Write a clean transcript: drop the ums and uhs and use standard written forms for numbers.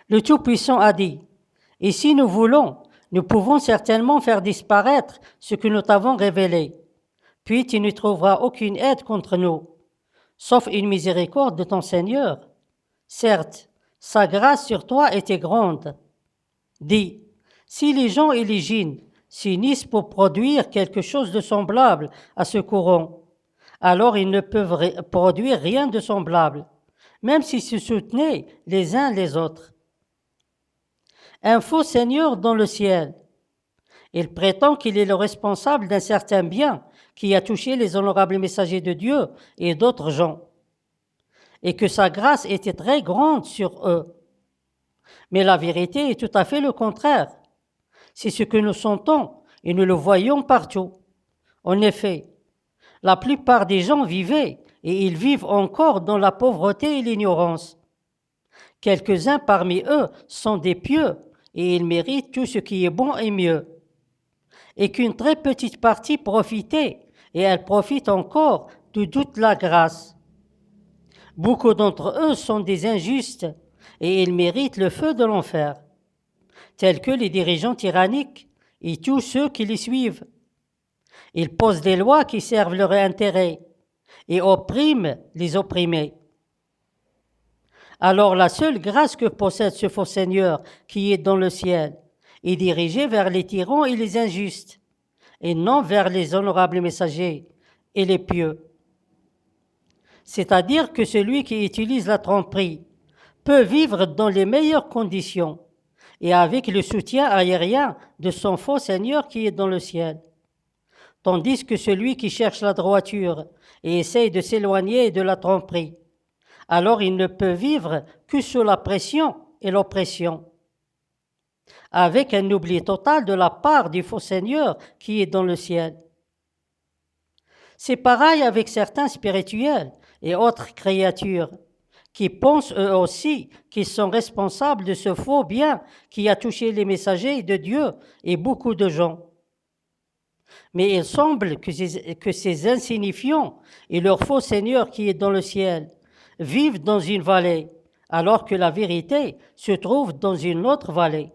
Le Tout-Puissant a dit, « Et si nous voulons, nous pouvons certainement faire disparaître ce que nous t'avons révélé. Puis tu ne trouveras aucune aide contre nous, sauf une miséricorde de ton Seigneur. Certes, sa grâce sur toi était grande. » Dis, si les gens et les djinns s'unissent pour produire quelque chose de semblable à ce courant, alors ils ne peuvent produire rien de semblable, même s'ils se soutenaient les uns les autres. Un faux seigneur dans le ciel. Il prétend qu'il est le responsable d'un certain bien qui a touché les honorables messagers de Dieu et d'autres gens, et que sa grâce était très grande sur eux. Mais la vérité est tout à fait le contraire. C'est ce que nous sentons et nous le voyons partout. En effet, la plupart des gens vivaient et ils vivent encore dans la pauvreté et l'ignorance. Quelques-uns parmi eux sont des pieux et ils méritent tout ce qui est bon et mieux. Et qu'une très petite partie profitait, et elle profite encore de toute la grâce. Beaucoup d'entre eux sont des injustes et ils méritent le feu de l'enfer, tels que les dirigeants tyranniques et tous ceux qui les suivent. Ils posent des lois qui servent leur intérêt et oppriment les opprimés. Alors la seule grâce que possède ce faux Seigneur qui est dans le ciel est dirigée vers les tyrans et les injustes, et non vers les honorables messagers et les pieux. C'est-à-dire que celui qui utilise la tromperie peut vivre dans les meilleures conditions et avec le soutien aérien de son faux Seigneur qui est dans le ciel. Tandis que celui qui cherche la droiture et essaye de s'éloigner de la tromperie, alors il ne peut vivre que sous la pression et l'oppression, avec un oubli total de la part du faux Seigneur qui est dans le ciel. C'est pareil avec certains spirituels et autres créatures qui pensent eux aussi qu'ils sont responsables de ce faux bien qui a touché les messagers de Dieu et beaucoup de gens. Mais il semble que ces insignifiants et leur faux Seigneur qui est dans le ciel vivent dans une vallée, alors que la vérité se trouve dans une autre vallée.